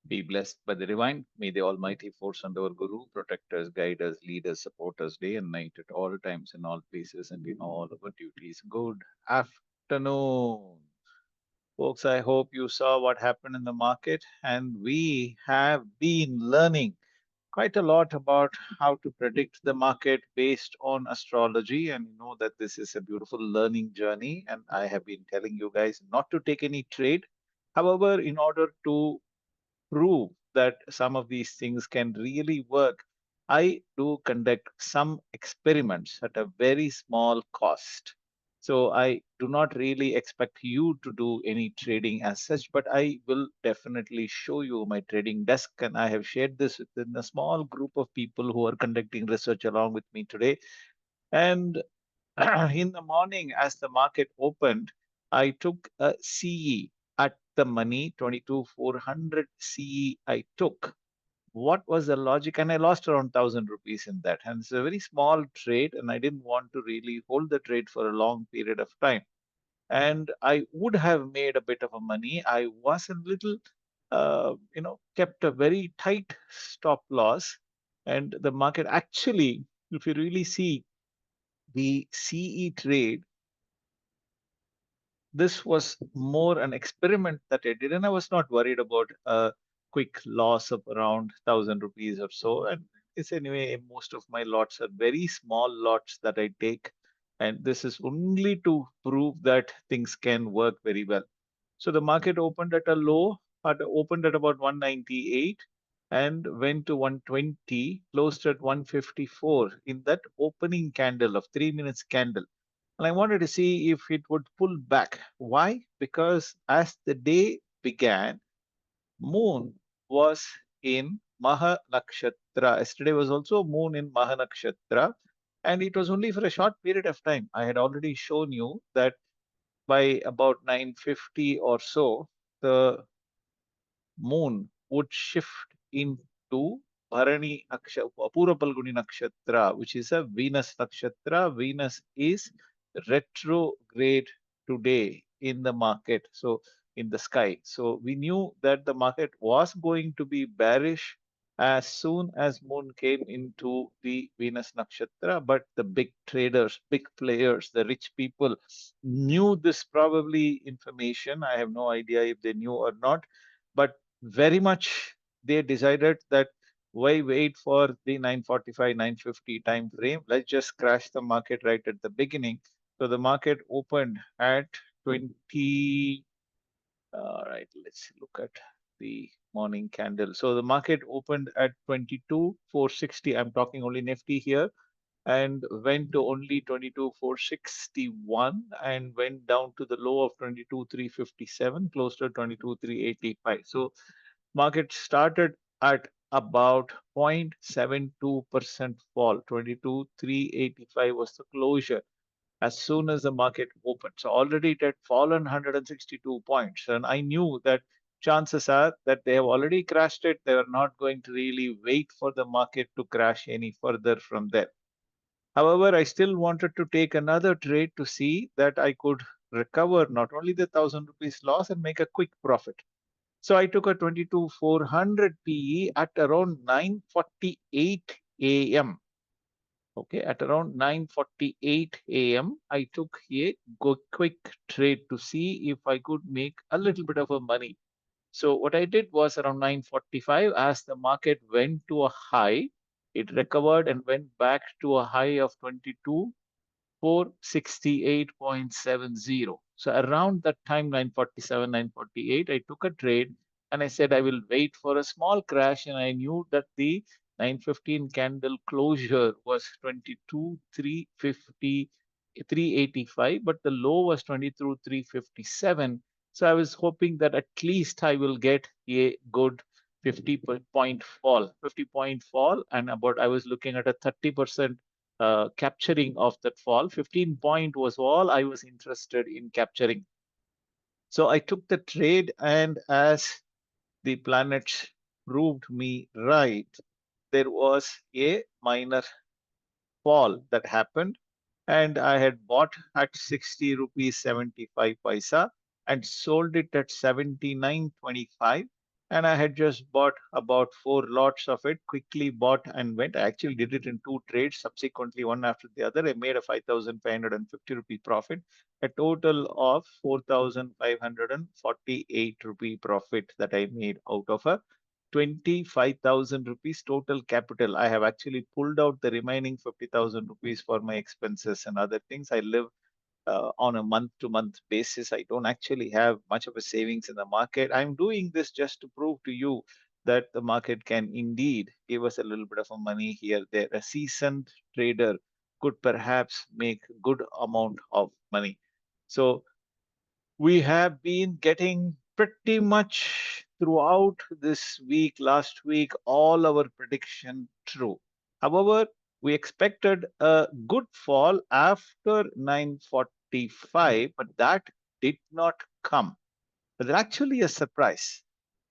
Be blessed by the divine. May the Almighty force and our Guru protect us, guide us, lead us, support us day and night at all times, in all places, and in all our duties. Good afternoon. Folks, I hope you saw what happened in the market, and we have been learning quite a lot about how to predict the market based on astrology. And you know that this is a beautiful learning journey. And I have been telling you guys not to take any trade. However, in order to prove that some of these things can really work, I do conduct some experiments at a very small cost. So I do not really expect you to do any trading as such, but I will definitely show you my trading desk. And I have shared this within a small group of people who are conducting research along with me today. And in the morning, as the market opened, I took a CE at the money 22,400 CE I took. What was the logic? And I lost around 1,000 rupees in that. And it's a very small trade, and I didn't want to really hold the trade for a long period of time. And I would have made a bit of a money. I was a little, kept a very tight stop loss. And the market actually, if you really see the CE trade, this was more an experiment that I did, and I was not worried about a quick loss of around 1,000 rupees or so. And it's anyway, most of my lots are very small lots that I take, and this is only to prove that things can work very well. So the market opened at a low, opened at about 198 and went to 120, closed at 154 in that opening candle of 3 minutes candle. And I wanted to see if it would pull back. Why? Because as the day began, moon was in Maha Nakshatra. Yesterday was also moon in Maha Nakshatra. And it was only for a short period of time. I had already shown you that by about 9:50 or so, the moon would shift into Bharani Nakshatra, Pura Palguni Nakshatra, which is a Venus Nakshatra. Venus is retrograde today in the market, so in the sky. So we knew that the market was going to be bearish as soon as moon came into the Venus Nakshatra, but the big traders, big players, the rich people knew this probably information. I have no idea if they knew or not, but very much they decided that why wait for the 945, 950 time frame? Let's just crash the market right at the beginning. So the market opened at 20. All right, let's look at the morning candle. So the market opened at 22,460. I'm talking only Nifty here, and went to only 22,461 and went down to the low of 22,357, close to 22,385. So market started at about 0.72% fall. 22,385 was the closure as soon as the market opened. So already it had fallen 162 points. And I knew that chances are that they have already crashed it. They are not going to really wait for the market to crash any further from there. However, I still wanted to take another trade to see that I could recover not only the 1,000 rupees loss and make a quick profit. So I took a 22,400 PE at around 9:48 a.m. Okay, at around 9:48 a.m., I took a quick trade to see if I could make a little bit of a money. So what I did was around 9:45, as the market went to a high, it recovered and went back to a high of 22,468.70. So around that time, 9:47, 9:48, I took a trade and I said I will wait for a small crash. And I knew that the 9:15 candle closure was 22,350, 385, but the low was 22,357. So I was hoping that at least I will get a good 50-point fall, 50-point fall, and about I was looking at a 30% capturing of that fall. 15 point was all I was interested in capturing. So I took the trade, and as the planets proved me right, there was a minor fall that happened, and I had bought at 60 rupees 75 paisa and sold it at 79.25. and I had just bought about 4 lots of it, quickly bought and went. I actually did it in 2 trades, subsequently, one after the other. I made a 5,550 rupee profit, a total of 4,548 rupee profit that I made out of a 25,000 rupees total capital. I have actually pulled out the remaining 50,000 rupees for my expenses and other things. I live on a month-to-month basis. I don't actually have much of a savings in the market. I'm doing this just to prove to you that the market can indeed give us a little bit of a money here, there. A seasoned trader could perhaps make good amount of money. So we have been getting pretty much throughout this week, last week, all our prediction true. However, we expected a good fall after 9:45, but that did not come. But actually a surprise.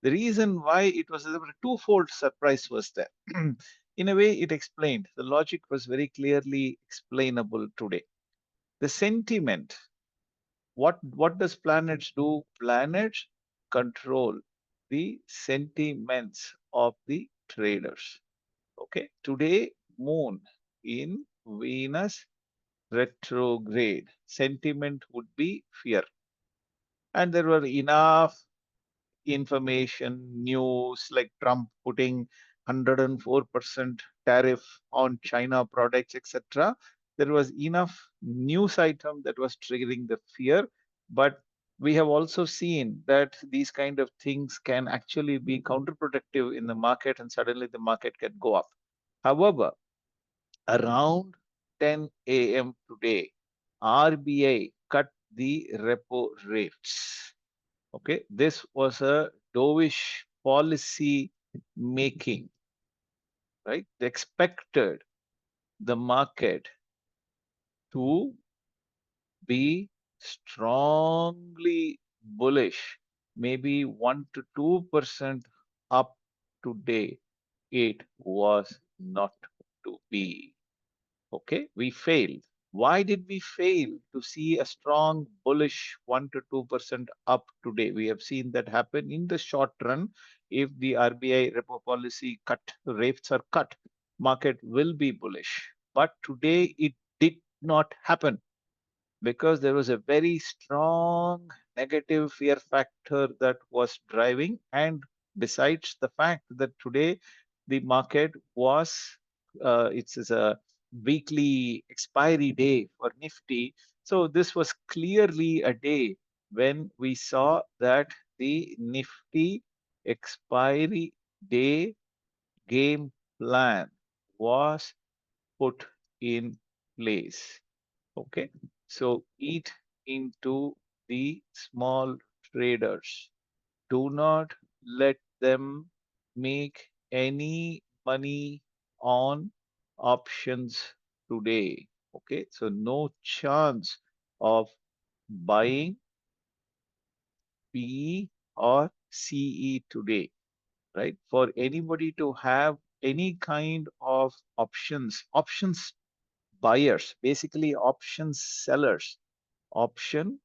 The reason why it was a twofold surprise was there. In a way, it explained. The logic was very clearly explainable today. The sentiment, what does planets do? Planets control the sentiments of the traders. Okay, today moon in Venus retrograde, sentiment would be fear, and there were enough information, news like Trump putting 104% tariff on China products, etc. There was enough news item that was triggering the fear, but we have also seen that these kind of things can actually be counterproductive in the market, and suddenly the market can go up. However, around 10 a.m. today, RBI cut the repo rates. Okay, this was a dovish policy making, right? They expected the market to be strongly bullish, maybe 1 to 2% up today. It was not to be. Okay, we failed. Why did we fail to see a strong bullish 1 to 2% up today? We have seen that happen in the short run. If the RBI repo policy cut, rates are cut, market will be bullish. But today it did not happen because there was a very strong negative fear factor that was driving. And besides the fact that today the market was, it's a weekly expiry day for Nifty. So this was clearly a day when we saw that the Nifty expiry day game plan was put in place. Okay, so eat into the small traders. Do not let them make any money on options today. Okay, so no chance of buying PE or CE today, right? For anybody to have any kind of options buyers, basically options sellers, option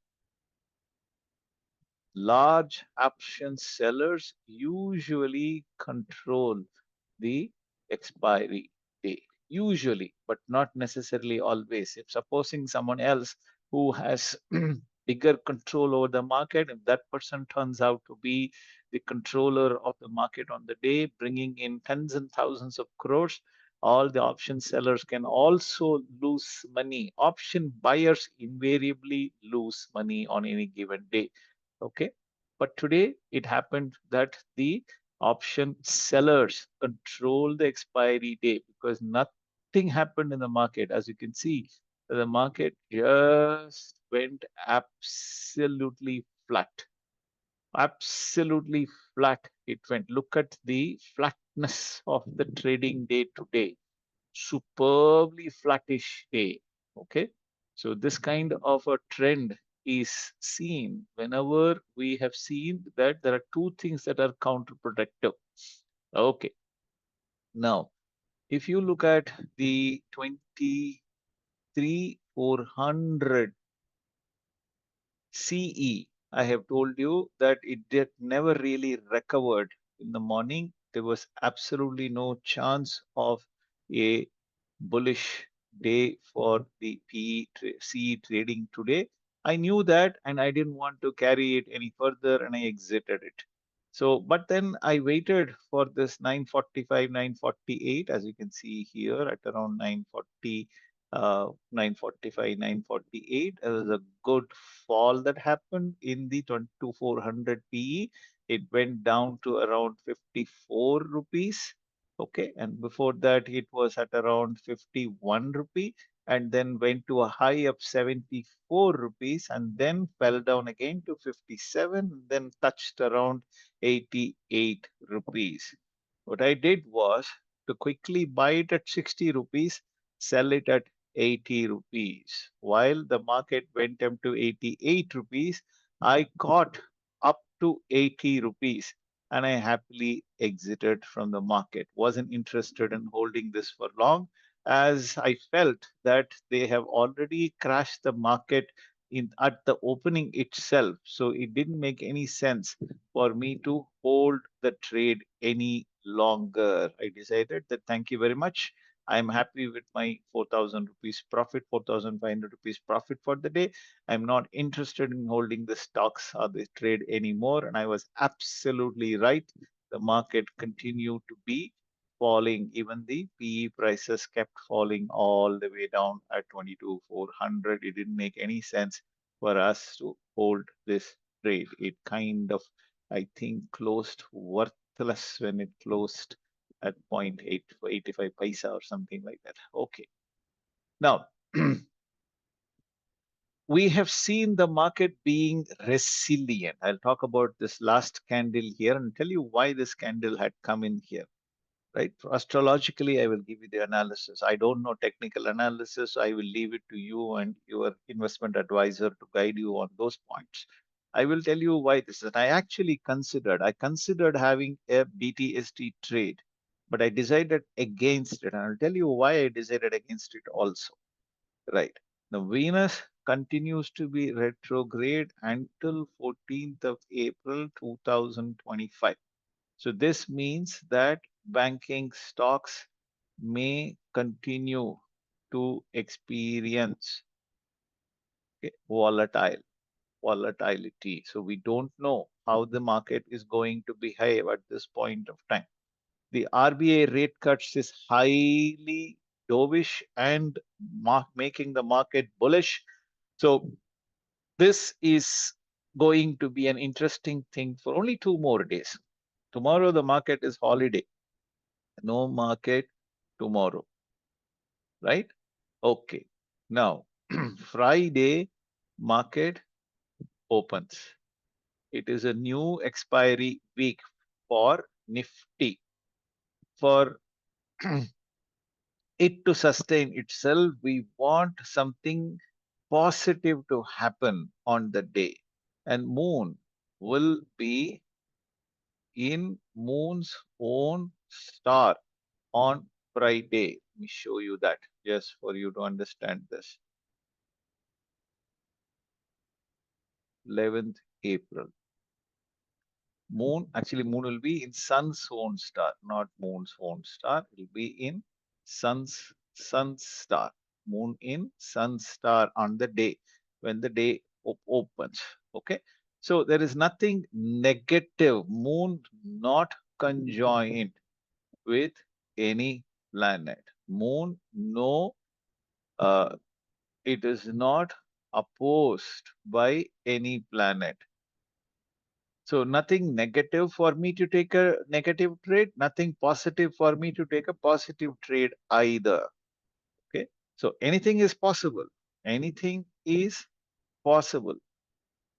large option sellers usually control the expiry date. Usually, but not necessarily always. If supposing someone else who has bigger control over the market, if that person turns out to be the controller of the market on the day, bringing in tens and thousands of crores, all the option sellers can also lose money. Option buyers invariably lose money on any given day. Okay, but today it happened that the option sellers control the expiry date because nothing happened in the market. As you can see, the market just went absolutely flat. Absolutely flat. It went. Look at the flatness of the trading day today. Superbly flattish day. Okay. So this kind of a trend is seen whenever we have seen that there are two things that are counterproductive. Okay. Now, if you look at the 23,400 CE, I have told you that it did never really recovered in the morning, there was absolutely no chance of a bullish day for the CE trading today. I knew that and I didn't want to carry it any further and I exited it. So, but then I waited for this 945, 948, as you can see here at around 940, 945, 948. There was a good fall that happened in the 2400 PE. It went down to around 54 rupees. Okay, and before that it was at around 51 rupee and then went to a high of 74 rupees and then fell down again to 57, then touched around 88 rupees. What I did was to quickly buy it at 60 rupees, sell it at 80 rupees. While the market went up to 88 rupees, I got up to 80 rupees and I happily exited from the market. Wasn't interested in holding this for long as I felt that they have already crashed the market in at the opening itself. So it didn't make any sense for me to hold the trade any longer. I decided that thank you very much. I'm happy with my 4,000 rupees profit, 4,500 rupees profit for the day. I'm not interested in holding the stocks or the trade anymore. And I was absolutely right. The market continued to be falling. Even the PE prices kept falling all the way down at 22,400. It didn't make any sense for us to hold this trade. It kind of, I think, closed worthless when it closed at 0.8 85 paisa or something like that. Okay. Now, we have seen the market being resilient. I'll talk about this last candle here and tell you why this candle had come in here. Right? Astrologically, I will give you the analysis. I don't know technical analysis. I will leave it to you and your investment advisor to guide you on those points. I will tell you why this is. I actually considered having a BTST trade, but I decided against it. And I'll tell you why I decided against it also. Right. The Venus continues to be retrograde until 14th of April 2025. So this means that banking stocks may continue to experience volatility. So we don't know how the market is going to behave at this point of time. The RBI rate cuts is highly dovish and making the market bullish. So this is going to be an interesting thing for only 2 more days. Tomorrow the market is holiday. No market tomorrow, right? Okay. Now, Friday market opens. It is a new expiry week for Nifty. For it to sustain itself, we want something positive to happen on the day. And moon will be in moon's own star on Friday. Let me show you that just for you to understand this. 11th April. Moon will be in sun's own star, not moon's own star. It will be in sun's star. Moon in sun's star on the day when the day opens. Okay. So there is nothing negative. Moon not conjoined with any planet. Moon, no, uh, it is not opposed by any planet. So nothing negative for me to take a negative trade, nothing positive for me to take a positive trade either. Okay. So anything is possible. Anything is possible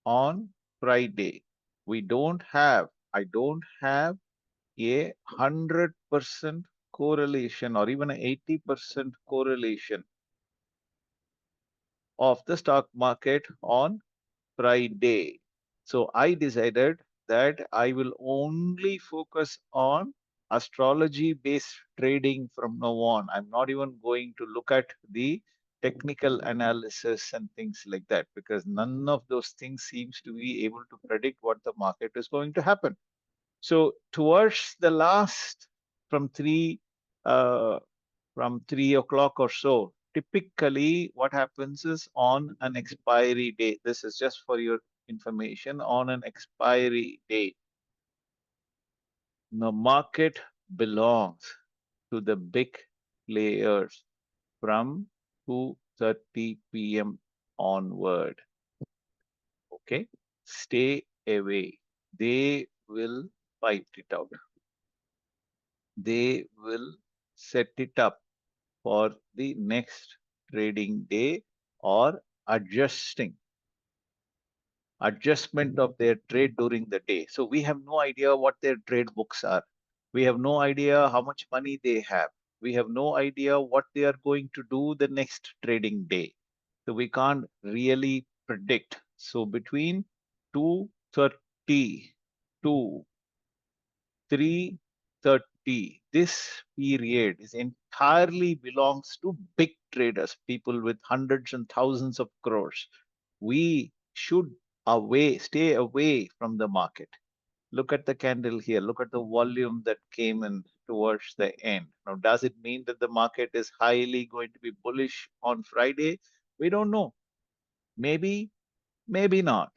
on Friday. I don't have a 100% correlation or even an 80% correlation of the stock market on Friday. So I decided that I will only focus on astrology-based trading from now on. I'm not even going to look at the technical analysis and things like that because none of those things seems to be able to predict what the market is going to happen. So towards the last from three uh, from 3 o'clock or so, typically what happens is on an expiry day. This is just for your information. On an expiry day, the market belongs to the big players from 2:30 p.m. onward. Okay, stay away. They will fight it out. They will set it up for the next trading day or adjusting adjustment of their trade during the day. So we have no idea what their trade books are. We have no idea how much money they have. We have no idea what they are going to do the next trading day. So we can't really predict. So between 2:30 to 3:30, this period is entirely belongs to big traders, people with hundreds and thousands of crores. We should stay away from the market. Look at the candle here. Look at the volume that came in towards the end. Now, does it mean that the market is highly going to be bullish on Friday? We don't know. Maybe, maybe not.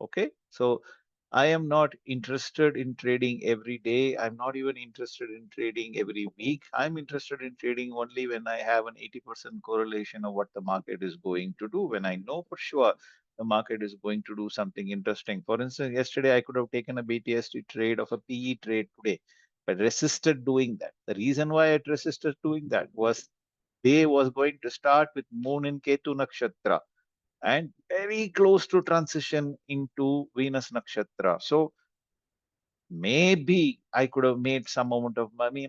Okay. So I am not interested in trading every day. I'm not even interested in trading every week. I'm interested in trading only when I have an 80% correlation of what the market is going to do. When I know for sure the market is going to do something interesting. For instance, yesterday I could have taken a BTST trade of a PE trade today, but resisted doing that. The reason why I resisted doing that was day was going to start with Moon in Ketu Nakshatra and very close to transition into Venus Nakshatra. So maybe I could have made some amount of money.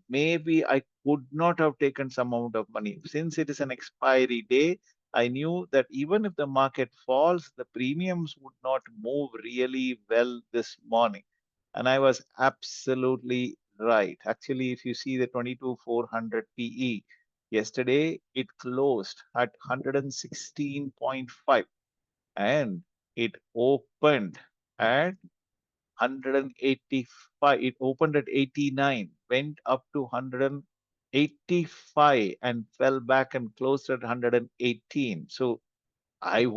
Maybe I could not have taken some amount of money. Since it is an expiry day, I knew that even if the market falls, the premiums would not move really well this morning. And I was absolutely right. Actually, if you see the 22,400 PE, yesterday it closed at 116.5 and it opened at 185. It opened at 89, went up to 185 and fell back and closed at 118. So I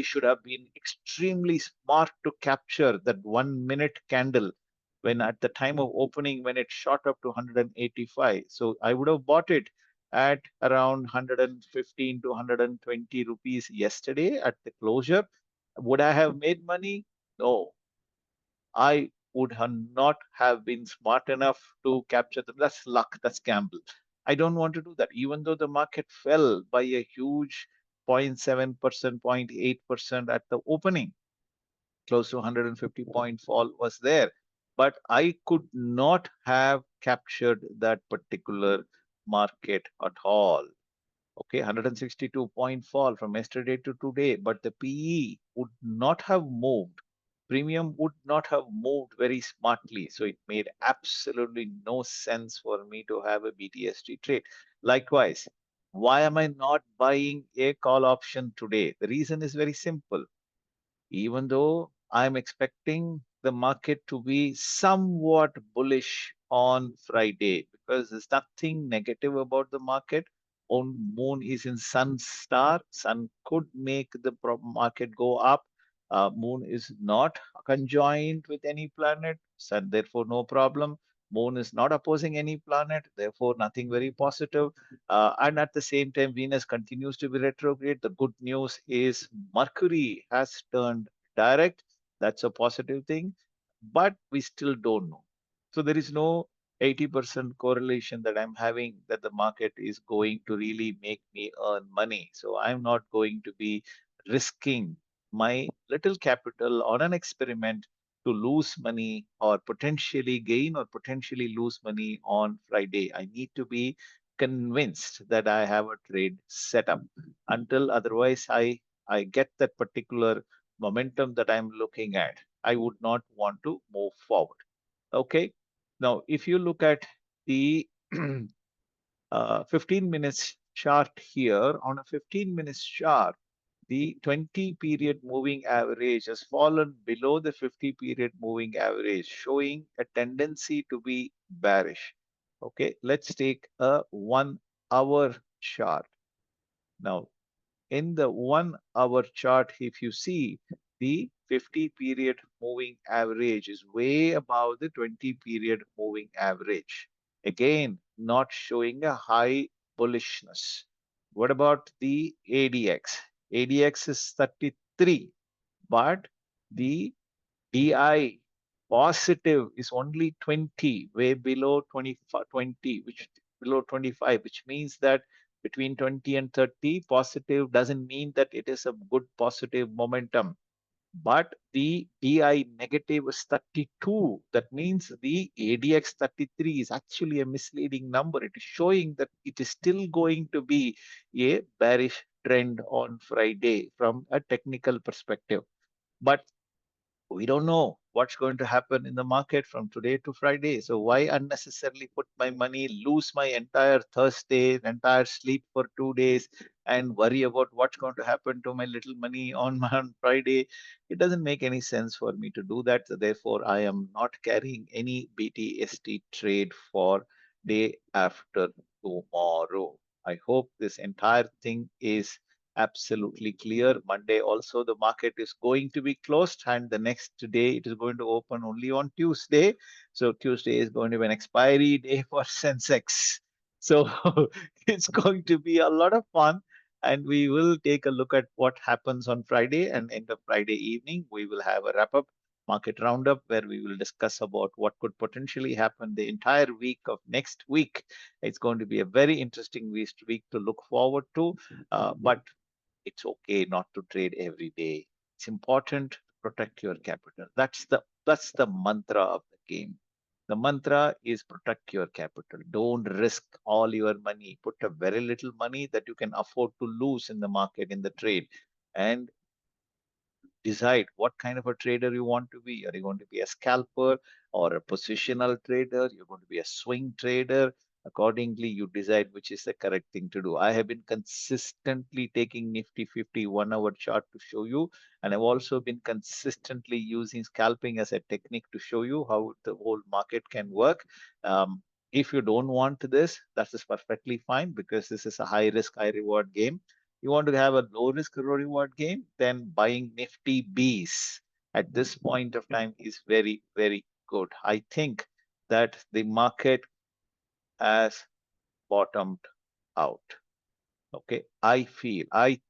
should have been extremely smart to capture that 1 minute candle when at the time of opening, when it shot up to 185. So I would have bought it at around 115 to 120 rupees yesterday at the closure. Would I have made money? No, I would have not have been smart enough to capture them. That's luck, that's gamble. I don't want to do that. Even though the market fell by a huge 0.7%, 0.8% at the opening, close to 150 point fall was there. But I could not have captured that particular market at all. Okay, 162 point fall from yesterday to today, but the PE would not have moved. Premium would not have moved very smartly. So it made absolutely no sense for me to have a BTST trade. Likewise, why am I not buying a call option today? The reason is very simple. Even though I'm expecting the market to be somewhat bullish on Friday because there's nothing negative about the market. Moon is in Sun star. Sun could make the market go up. Moon is not conjoined with any planet, Sun therefore no problem. Moon is not opposing any planet, therefore nothing very positive. And at the same time, Venus continues to be retrograde. The good news is Mercury has turned direct. That's a positive thing, but we still don't know. So there is no 80% correlation that I'm having that the market is going to really make me earn money. So I'm not going to be risking my little capital on an experiment to lose money or potentially gain or potentially lose money on Friday. I need to be convinced that I have a trade set up. Until otherwise I get that particular momentum that I'm looking at, I would not want to move forward. Okay. Now, if you look at the 15 minutes chart here, on a 15 minutes chart, the 20 period moving average has fallen below the 50 period moving average, showing a tendency to be bearish. Okay, let's take a 1 hour chart. Now, in the 1 hour chart, if you see, the 50 period moving average is way above the 20 period moving average. Again, not showing a high bullishness. What about the ADX? ADX is 33, but the DI positive is only 20, way below 20, which below 25, which means that between 20 and 30, positive doesn't mean that it is a good positive momentum. But the DI negative is 32. That means the ADX 33 is actually a misleading number. It is showing that it is still going to be a bearish trend on Friday from a technical perspective. But we don't know what's going to happen in the market from today to Friday. So why unnecessarily put my money, lose my entire Thursday, entire sleep for 2 days, and worry about what's going to happen to my little money on on Friday? It doesn't make any sense for me to do that. So therefore, I am not carrying any BTST trade for day after tomorrow. I hope this entire thing is absolutely clear. Monday also the market is going to be closed, and the next day it is going to open only on Tuesday. So Tuesday is going to be an expiry day for Sensex. So it's going to be a lot of fun. And we will take a look at what happens on Friday, and end of Friday evening, we will have a wrap up market roundup where we will discuss about what could potentially happen the entire week of next week. It's going to be a very interesting week to look forward to. But it's okay not to trade every day. It's important to protect your capital. That's the mantra of the game. The mantra is protect your capital. Don't risk all your money. Put a very little money that you can afford to lose in the market, in the trade, and decide what kind of a trader you want to be. Are you going to be a scalper or a positional trader? You're going to be a swing trader. Accordingly, you decide which is the correct thing to do. I have been consistently taking Nifty 50 1 hour chart to show you, and I've also been consistently using scalping as a technique to show you how the whole market can work. If you don't want this, that is perfectly fine because this is a high risk, high reward game. You want to have a low risk reward game, then buying Nifty Bees at this point of time is very, very good. I think that the market has bottomed out. Okay, I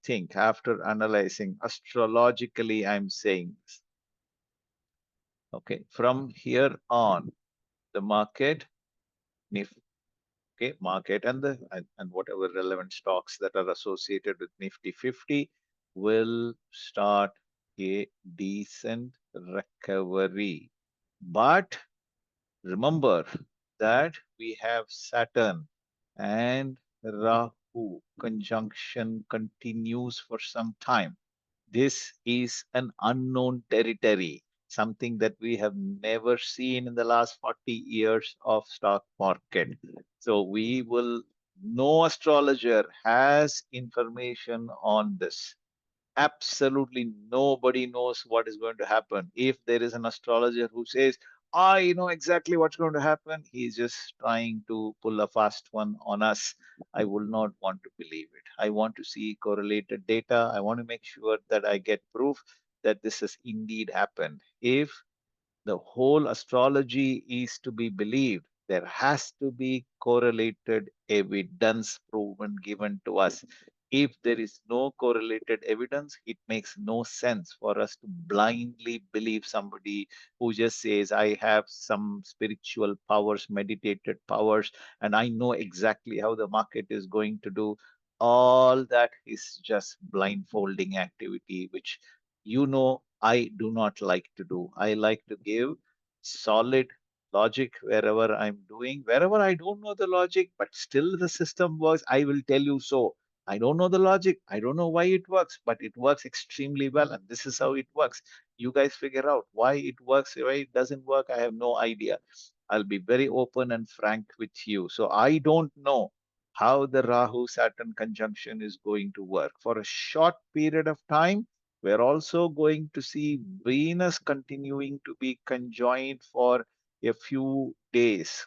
think after analyzing astrologically, I'm saying this. Okay, from here on, the market, market and whatever relevant stocks that are associated with Nifty 50 will start a decent recovery. But remember that we have Saturn and Rahu conjunction continues for some time. This is an unknown territory, something that we have never seen in the last 40 years of stock market. So we will, no astrologer has information on this. Absolutely nobody knows what is going to happen. If there is an astrologer who says, I know exactly what's going to happen, he's just trying to pull a fast one on us. I will not want to believe it. I want to see correlated data. I want to make sure that I get proof that this has indeed happened. If the whole astrology is to be believed, there has to be correlated evidence proven given to us. If there is no correlated evidence, it makes no sense for us to blindly believe somebody who just says, I have some spiritual powers, meditated powers, and I know exactly how the market is going to do. All that is just blindfolding activity, which I do not like to do. I like to give solid logic wherever I'm doing. Wherever I don't know the logic, but still the system works, I will tell you so. I don't know the logic. I don't know why it works, but it works extremely well. And this is how it works. You guys figure out why it works, why it doesn't work. I have no idea. I'll be very open and frank with you. So I don't know how the Rahu Saturn conjunction is going to work. For a short period of time, we're also going to see Venus continuing to be conjoined for a few days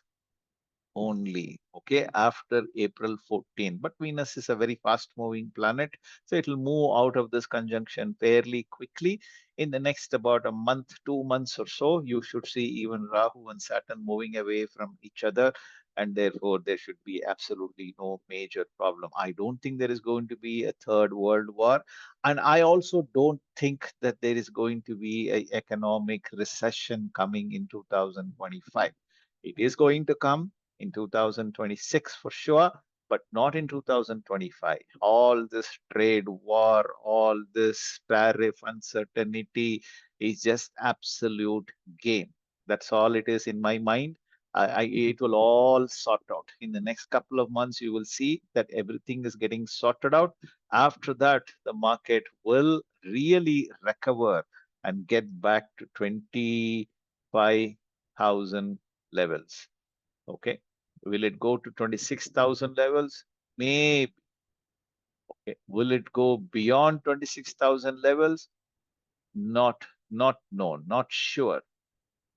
only, okay, after April 14. But Venus is a very fast moving planet, so it will move out of this conjunction fairly quickly. In the next about a month, 2 months or so, you should see even Rahu and Saturn moving away from each other, and therefore there should be absolutely no major problem. I don't think there is going to be a third world war, and I also don't think that there is going to be an economic recession coming in 2025. It is going to come in 2026 for sure, but not in 2025. All this trade war, all this tariff uncertainty is just absolute game. That's all it is in my mind. It will all sort out. In the next couple of months, you will see that everything is getting sorted out. After that, the market will really recover and get back to 25,000 levels. Okay. Will it go to 26,000 levels? Maybe. Okay. Will it go beyond 26,000 levels? Not known, not sure.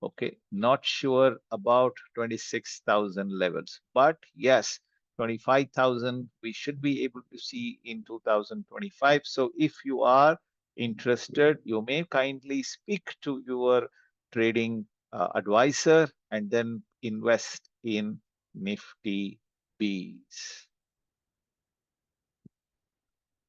Okay. Not sure about 26,000 levels. But yes, 25,000 we should be able to see in 2025. So if you are interested, you may kindly speak to your trading advisor and then invest in Nifty Bees.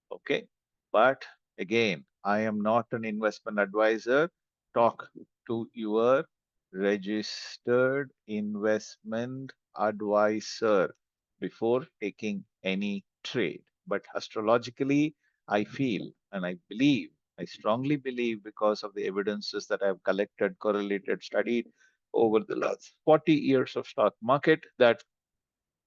Okay. But again, I am not an investment advisor. Talk to your registered investment advisor before taking any trade. But astrologically, I feel and I believe, I strongly believe because of the evidences that I've collected, correlated, studied over the last 40 years of stock market, that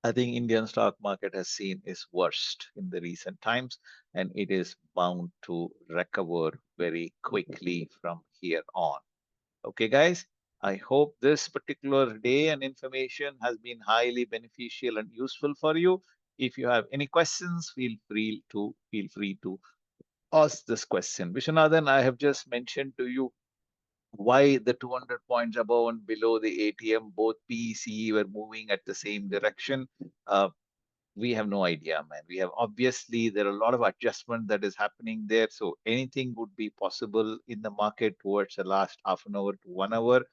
I think Indian stock market has seen its worst in the recent times, and it is bound to recover very quickly from here on. Okay, guys, I hope this particular day and information has been highly beneficial and useful for you. If you have any questions, feel free to ask this question. Vishwanathan, I have just mentioned to you why the 200 points above and below the ATM, both PECE were moving at the same direction. We have no idea, man. We have obviously there are a lot of adjustment that is happening there. So anything would be possible in the market towards the last half an hour to 1 hour.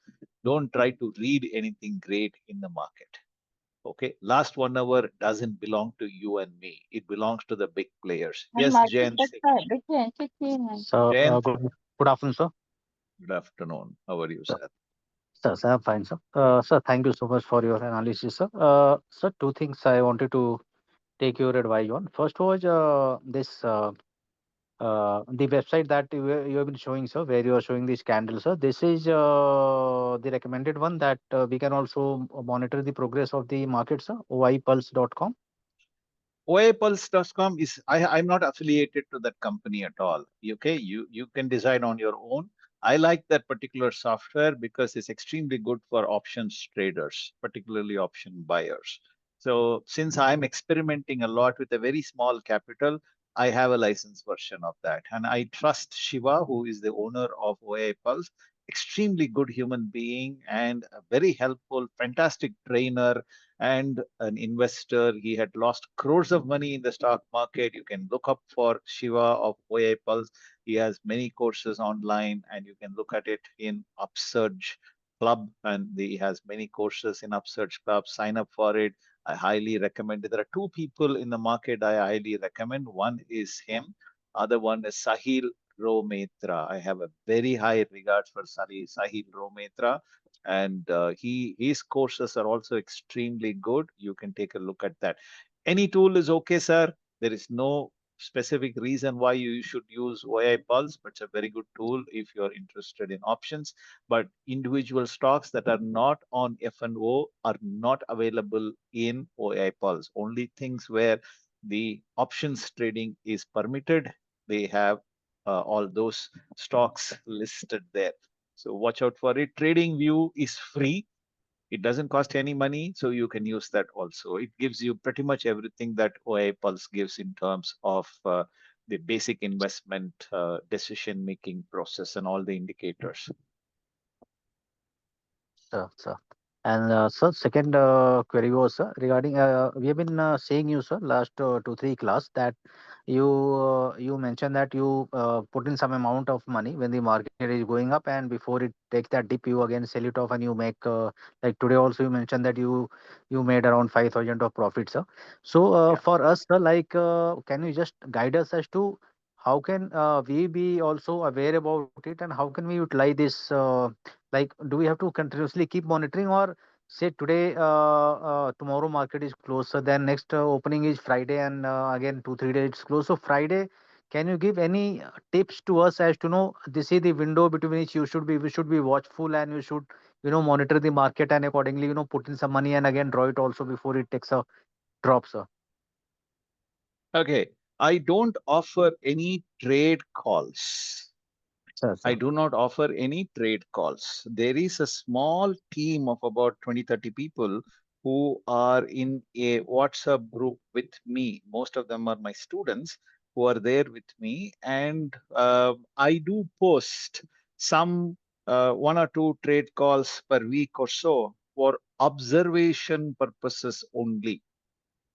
Don't try to read anything great in the market. Okay, last 1 hour doesn't belong to you and me. It belongs to the big players. Yes, Jayant. So, Jayant, good afternoon, sir. good afternoon. How are you, So, sir? sir, I'm fine, sir. Sir, thank you so much for your analysis, sir. Sir, two things I wanted to take your advice on. First was this the website that you have been showing, sir, where you are showing these candles, sir. This is the recommended one that we can also monitor the progress of the market, sir. oipulse.com. OAPulse.com is I'm not affiliated to that company at all. Okay, you can decide on your own. I like that particular software because it's extremely good for options traders, particularly option buyers. So since I'm experimenting a lot with a very small capital, I have a licensed version of that. And I trust Shiva, who is the owner of OA Pulse, extremely good human being and a very helpful, fantastic trainer and an investor. He had lost crores of money in the stock market. You can look up for Shiva of OA Pulse. He has many courses online, and you can look at it in Upsurge Club. And he has many courses in Upsurge Club. Sign up for it. I highly recommend it. There are two people in the market I highly recommend. One is him. Other one is Sahil Rometra. I have a very high regard for Sahil Rometra, and his courses are also extremely good. You can take a look at that. Any tool is okay, sir. There is no specific reason why you should use OI Pulse, but it's a very good tool if you're interested in options. But individual stocks that are not on F&O are not available in OI Pulse. Only things where the options trading is permitted, they have all those stocks listed there. So watch out for it. Trading View is free. It doesn't cost any money, so you can use that also. It gives you pretty much everything that OI Pulse gives in terms of the basic investment decision making process and all the indicators. Sir. And sir, second query was regarding we have been saying you, sir, last 2 3 class that you mentioned that you put in some amount of money when the market is going up, and before it takes that dip, you again sell it off and you make like today also you mentioned that you made around 5,000 of profit, sir. So Yeah. for us, sir, like can you just guide us as to how can we be also aware about it, and how can we utilize this? Like, do we have to continuously keep monitoring, or say today, tomorrow market is closed, so then next opening is Friday, and again 2 3 days it's closed. So Friday, can you give any tips to us as to know this is the window between which we should be watchful, and you should monitor the market and accordingly put in some money and again draw it also before it takes a drop, sir. Okay. I don't offer any trade calls. Sir, I sir. do not offer any trade calls. There is a small team of about 20, 30 people who are in a WhatsApp group with me. Most of them are my students who are there with me. And I do post some 1 or 2 trade calls per week or so for observation purposes only,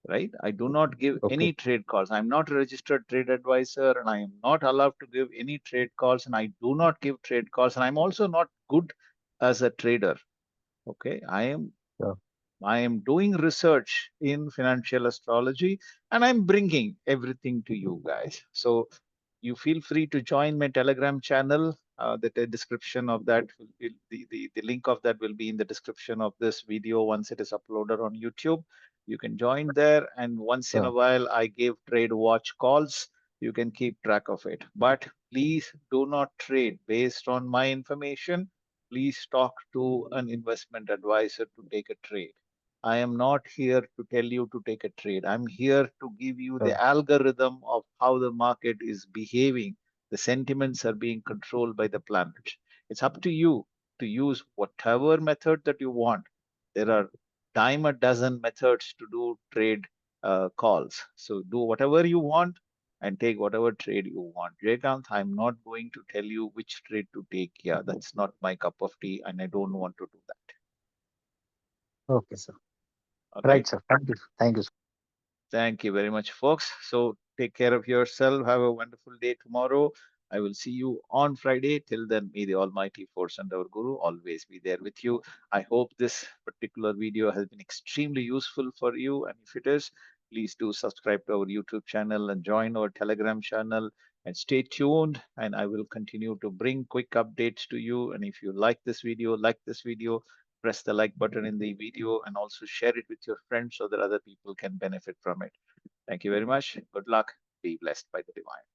right? I do not give Okay. any trade calls. I'm not a registered trade advisor and I am not allowed to give any trade calls and I do not give trade calls. And I'm also not good as a trader. Okay. Sure. I am doing research in financial astrology and I'm bringing everything to you guys. So you feel free to join my Telegram channel. The description of that, the link of that will be in the description of this video once it is uploaded on YouTube. You can join there, and once in a Sure. while, I give trade watch calls. You can keep track of it. But please do not trade based on my information. Please talk to an investment advisor to take a trade. I am not here to tell you to take a trade. I'm here to give you Sure. the algorithm of how the market is behaving. The sentiments are being controlled by the planet. It's up to you to use whatever method that you want. There are dime a dozen methods to do trade calls. So do whatever you want and take whatever trade you want. Jaykanth, I'm not going to tell you which trade to take. Yeah, that's not my cup of tea, and I don't want to do that. Okay, sir. Okay. Right, sir. Thank you. Thank you, sir. Thank you very much, folks. So take care of yourself. Have a wonderful day tomorrow. I will see you on Friday. Till then, may the Almighty Force and our Guru always be there with you. I hope this particular video has been extremely useful for you. And if it is, please do subscribe to our YouTube channel and join our Telegram channel and stay tuned. And I will continue to bring quick updates to you. And if you like this video, press the like button in the video and also share it with your friends so that other people can benefit from it. Thank you very much. Good luck. Be blessed by the divine.